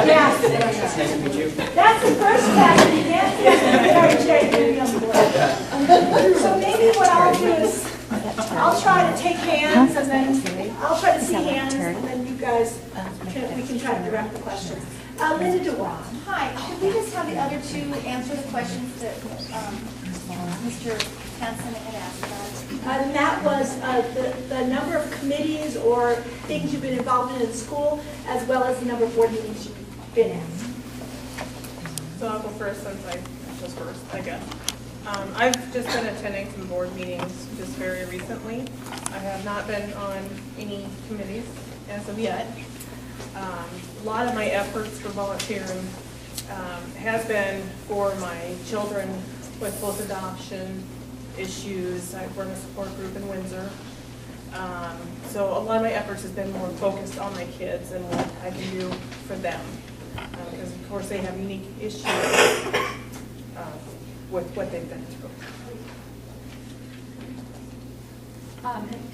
Yes. It's nice to meet you. That's the first test. You can't get on board. So maybe what I'll do is, I'll try to take hands, and then I'll try to see hands, and then you guys, we can try to direct the questions. Linda DeWalt. Hi, could we just have the other two answer the questions that Mr. Hanson had asked about? And that was the number of committees or things you've been involved in school, as well as the number of board meetings you've been in. So I'll go first since I was first, I guess. I've just been attending some board meetings just very recently. I have not been on any committees as of yet. A lot of my efforts for volunteering has been for my children with both adoption issues. I run a support group in Windsor. So a lot of my efforts has been more focused on my kids and what I can do for them. Because of course they have unique issues with what they've been through.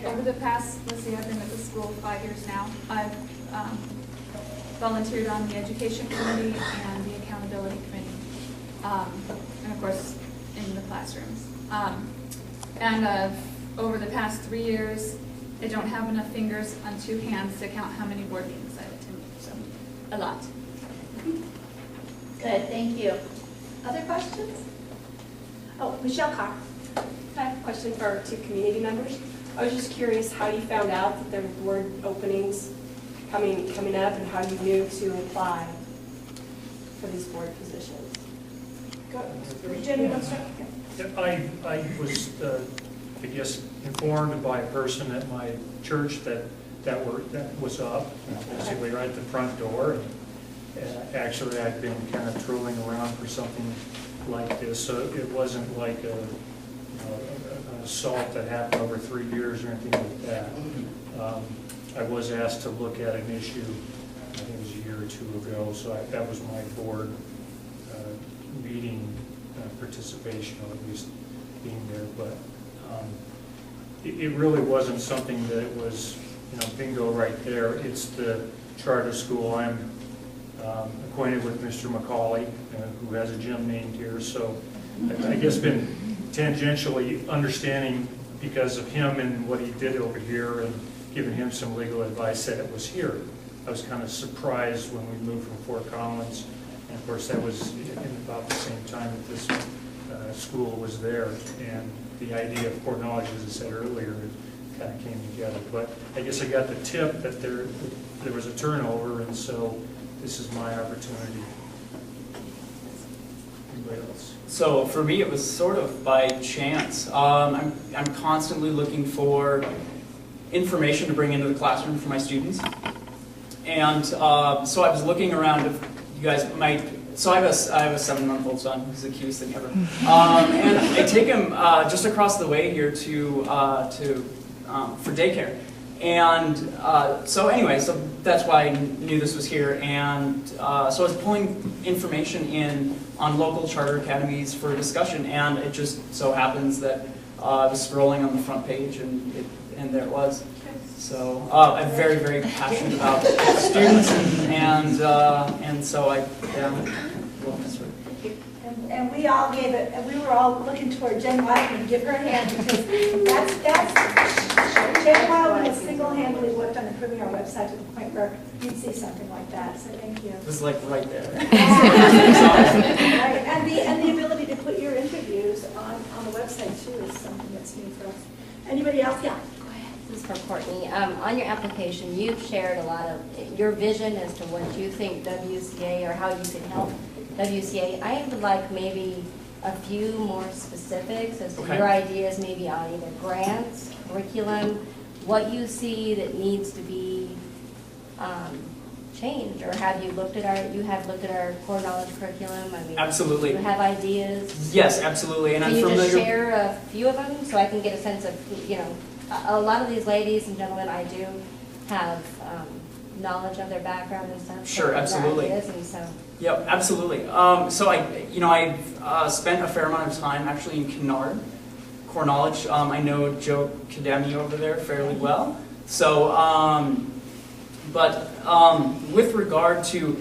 Over the past, let's see, I've been at the school 5 years now. I've volunteered on the education committee and the accountability committee, and of course in the classrooms. Over the past 3 years, I don't have enough fingers on two hands to count how many board meetings I've attended, so a lot. Good, thank you. Other questions? Oh, Michelle Carr. I have a question for our two community members. I was just curious how you found out that there were board openings coming up and how you knew to apply for these board positions. Go. Jenny, let's start. I was, I guess, informed by a person at my church that was up, basically right at the front door. And actually, I'd been kind of trolling around for something like this, so it wasn't like an assault that happened over 3 years or anything like that. I was asked to look at an issue, I think it was a year or two ago, so that was my board meeting participation, or at least being there. But it really wasn't something that was, bingo right there. It's the charter school. I'm acquainted with Mr. McCauley, who has a gym named here, so I guess been tangentially understanding because of him and what he did over here and giving him some legal advice that it was here. I was kind of surprised when we moved from Fort Collins, and of course that was in about the same time that this school was there, and the idea of core knowledge, as I said earlier, kind of came together. But I guess I got the tip that there was a turnover, and so this is my opportunity. Anybody else? So for me, it was sort of by chance. I'm constantly looking for information to bring into the classroom for my students. And so I was looking around if you guys might, so I have a 7-month-old son who's the cutest thing ever. And I take him just across the way here for daycare. And so anyway, so that's why I knew this was here. And so I was pulling information in on local charter academies for discussion, and it just so happens that I was scrolling on the front page, and there it was. So I'm very, very passionate about students, and so I love this one. And we all gave it, and we were all looking toward Jen Wildman to give her a hand, because Jen Wildman has single-handedly worked on improving our website to the point where you'd see something like that, so thank you. It was like right there. Right. And the ability to put your interviews on the website too is something that's new for us. Anybody else? Yeah. This is for Courtney. On your application, you've shared a lot of your vision as to what you think WCA or how you can help WCA. I would like maybe a few more specifics as to your ideas, maybe on either grants, curriculum, what you see that needs to be changed, or have you looked at our core knowledge curriculum? I mean, absolutely. Do you have ideas? Yes, absolutely. And can I'm you familiar. Just share a few of them so I can get a sense of, a lot of these ladies and gentlemen I do have knowledge of their background and stuff. Sure, absolutely. And so. Yep, absolutely. So I've spent a fair amount of time actually in Kennard, core knowledge. I know Joe Kademi over there fairly well. So But with regard to,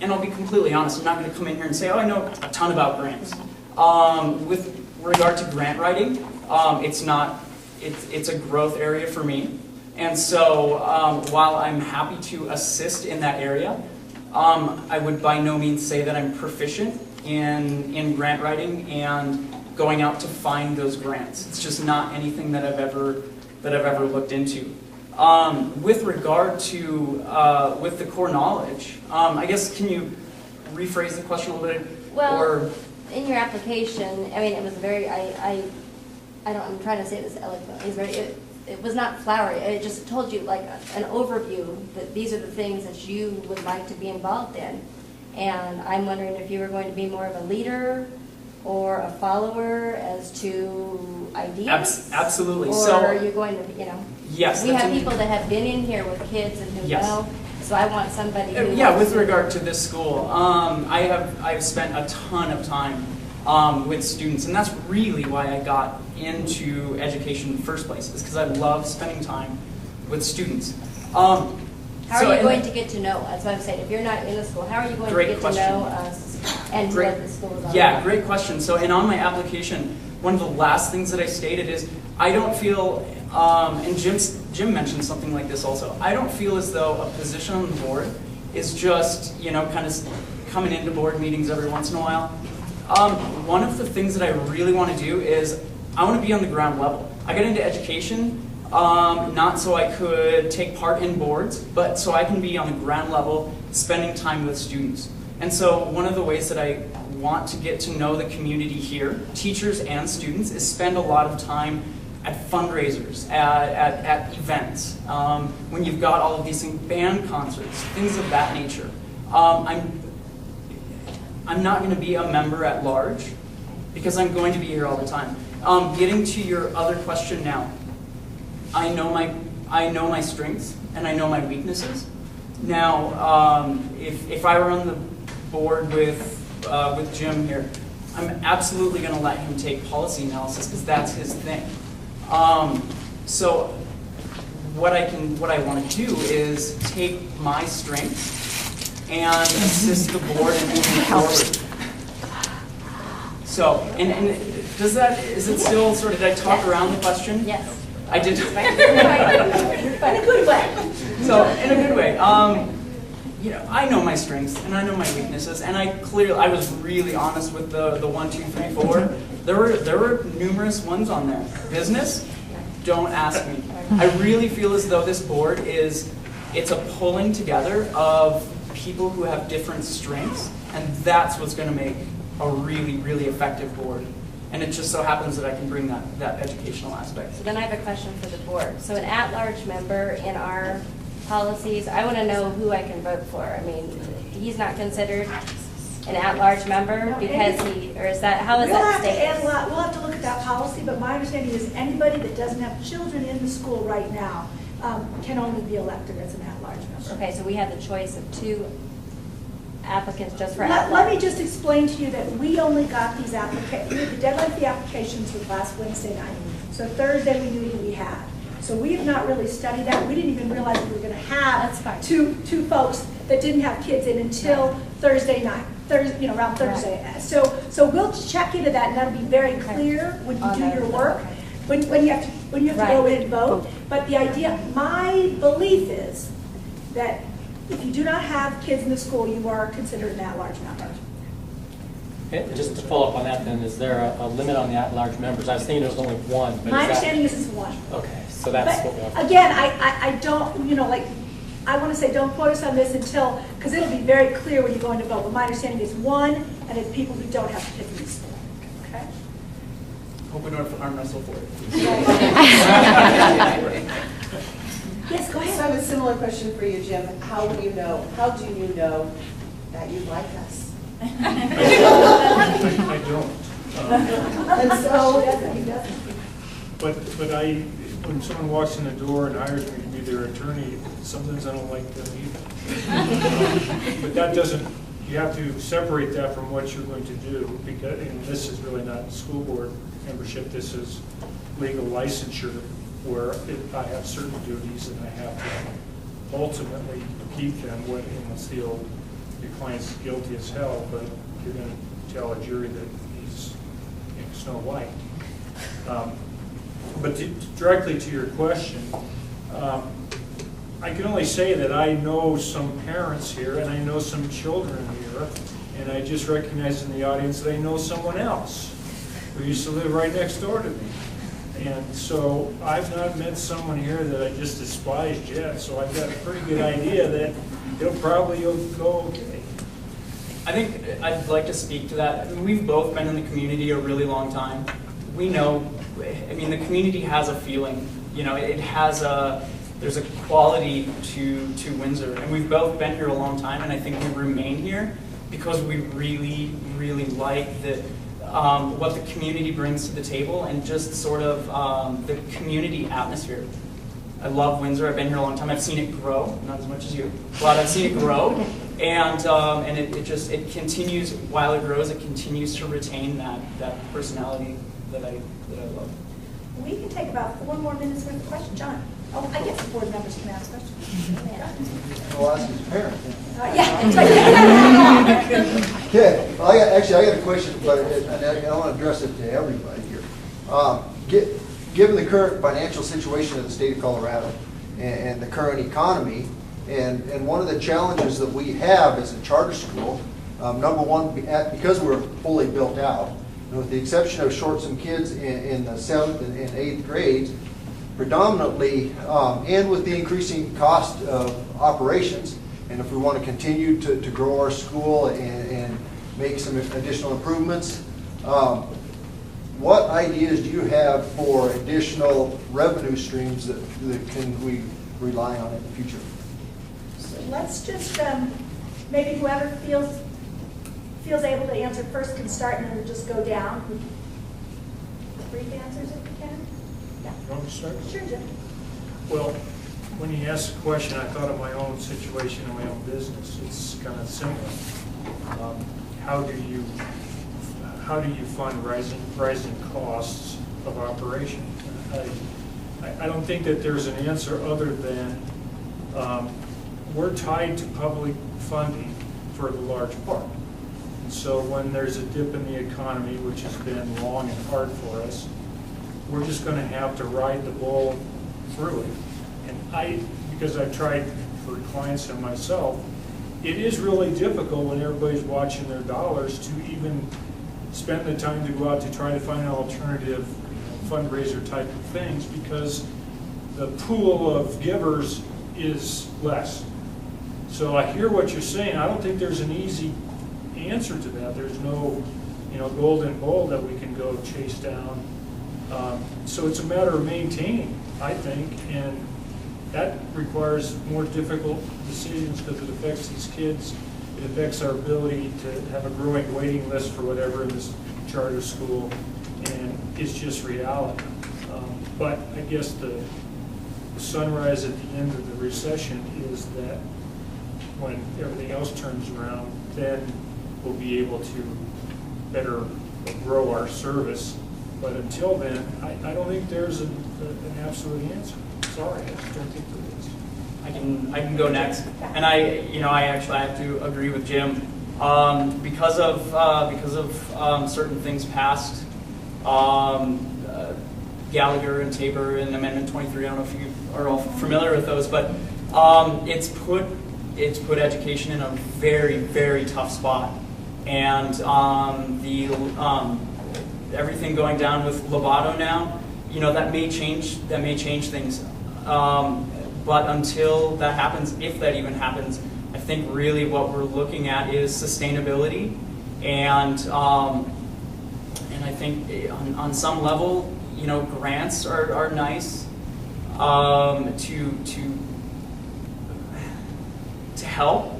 and I'll be completely honest, I'm not going to come in here and say, oh, I know a ton about grants. With regard to grant writing, it's a growth area for me. And so while I'm happy to assist in that area, I would by no means say that I'm proficient in grant writing and going out to find those grants. It's just not anything that I've ever looked into. With regard to with the core knowledge, I guess can you rephrase the question a little bit? Well, or, in your application, I mean, it was very, I'm trying to say this eloquently, it was not flowery. It just told you like an overview that these are the things that you would like to be involved in. And I'm wondering if you were going to be more of a leader or a follower as to ideas? Absolutely. Or are you going to, Yes. we have people that have been in here with kids and who Yes. know, so I want somebody who... Yeah, with regard to this school, I've spent a ton of time with students, and that's really why I got into education in the first place, is because I love spending time with students. How are you going to get to know? That's what I'm saying. If you're not in the school, how are you going to get to know us and what the school is all Yeah, about? great question. So, and on my application, one of the last things that I stated is I don't feel, and Jim mentioned something like this also, I don't feel as though a position on the board is just, kind of coming into board meetings every once in a while. One of the things that I really want to do is I want to be on the ground level. I got into education not so I could take part in boards, but so I can be on the ground level spending time with students. And so one of the ways that I want to get to know the community here, teachers and students, is spend a lot of time at fundraisers, at events, when you've got all of these things, band concerts, things of that nature. I'm not going to be a member at large because I'm going to be here all the time. Getting to your other question now, I know my strengths and I know my weaknesses. Now, if I were on the board with Jim here, I'm absolutely going to let him take policy analysis because that's his thing. So what I want to do is take my strengths and assist the board in moving forward. So, and is it still sort of, did I talk around the question? Yes. I did. In a good way. So, in a good way. I know my strengths and I know my weaknesses, and I was really honest with the 1, 2, 3, 4. There were numerous ones on there. Business, don't ask me. I really feel as though this board it's a pulling together of people who have different strengths, and that's what's going to make a really, really effective board. And it just so happens that I can bring that educational aspect. So then I have a question for the board. So an at-large member in our policies, I want to know who I can vote for. I mean, he's not considered an at-large member because how is that stated? We'll have to look at that policy, but my understanding is anybody that doesn't have children in the school right now can only be elected as an at-large member. Okay, so we have the choice of 2 applicants just for at-large. Let me just explain to you that we only got these applications, the deadline for the applications was last Wednesday night. So Thursday we knew who we had. So we have not really studied that. We didn't even realize we were going to have two folks that didn't have kids in until Thursday night, around Thursday. Right. So we'll check into that, and that'll be very clear when you do your work, when you have to go in and vote. But the idea, my belief is that if you do not have kids in the school, you are considered an at-large member. Okay, just to follow up on that then, is there a limit on the at-large members? I was thinking there was only 1. But My understanding is it's 1. Okay, so that's what we have. Again, I don't, I want to say don't quote us on this until, because it'll be very clear when you go into vote. But my understanding is 1, and it's people who don't have kids in the school. Okay? Hope we don't have to arm wrestle for it. Yes, go ahead. So I have a similar question for you, Jim. How do you know that you like us? I don't. And so, But when someone walks in the door and hires me to be their attorney, sometimes I don't like them either. But that doesn't, you have to separate that from what you're going to do, because, and this is really not school board membership, this is legal licensure, where I have certain duties and I have to ultimately keep them, unless your client's guilty as hell, but you're going to tell a jury that he's Snow White. But directly to your question, I can only say that I know some parents here and I know some children here, and I just recognize in the audience that I know someone else who used to live right next door to me. And so I've not met someone here that I just despised yet, so I've got a pretty good idea that it'll probably go okay. I think I'd like to speak to that. I mean, we've both been in the community a really long time. We know, I mean, the community has a feeling, you know, it has there's a quality to Windsor, and we've both been here a long time, and I think we remain here because we really, really like the what the community brings to the table and just sort of the community atmosphere. I love Windsor. I've been here a long time. I've seen it grow, not as much as you, but I've seen it grow, and it continues. While it grows, it continues to retain that personality that I love. We can take about 4 more minutes worth of questions. John? Oh, I guess the board members can ask questions. Well, ask his parent. Yeah. Okay, well, I got a question, but I want to address it to everybody here. Given the current financial situation of the state of Colorado and the current economy, and one of the challenges that we have as a charter school, number one, because we're fully built out, with the exception of some kids in the 7th and 8th grades, predominantly, and with the increasing cost of operations, and if we want to continue to grow our school and make some additional improvements, what ideas do you have for additional revenue streams that can we rely on in the future? So let's just, maybe whoever feels able to answer first can start, and then we'll just go down. Brief answers if we can. Yeah. You want me to start? Sure, Jim. Well, when you asked the question, I thought of my own situation in my own business. It's kind of similar. How do you fund rising costs of operation? I don't think that there's an answer other than we're tied to public funding for the large part. And so when there's a dip in the economy, which has been long and hard for us, we're just going to have to ride the bull through it. And because I've tried for clients and myself, it is really difficult when everybody's watching their dollars to even spend the time to go out to try to find an alternative fundraiser type of things, because the pool of givers is less. So I hear what you're saying. I don't think there's an easy answer to that. There's no golden bowl that we can go chase down. So it's a matter of maintaining, I think, and that requires more difficult decisions because it affects these kids. It affects our ability to have a growing waiting list for whatever in this charter school, and it's just reality. But I guess the sunrise at the end of the recession is that when everything else turns around, then we'll be able to better grow our service. But until then, I don't think there's an absolute answer. Sorry, I just don't think there is. I can go next, and I actually have to agree with Jim because of certain things passed, Gallagher and Tabor and Amendment 23. I don't know if you are all familiar with those, but it's put education in a very, very tough spot, and everything going down with Lovato now, that may change things. But until that happens, if that even happens, I think really what we're looking at is sustainability, and I think on some level, grants are nice to help,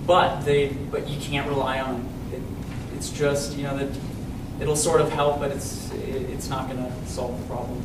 but you can't rely on them. It's just that it'll sort of help, but it's not going to solve the problem.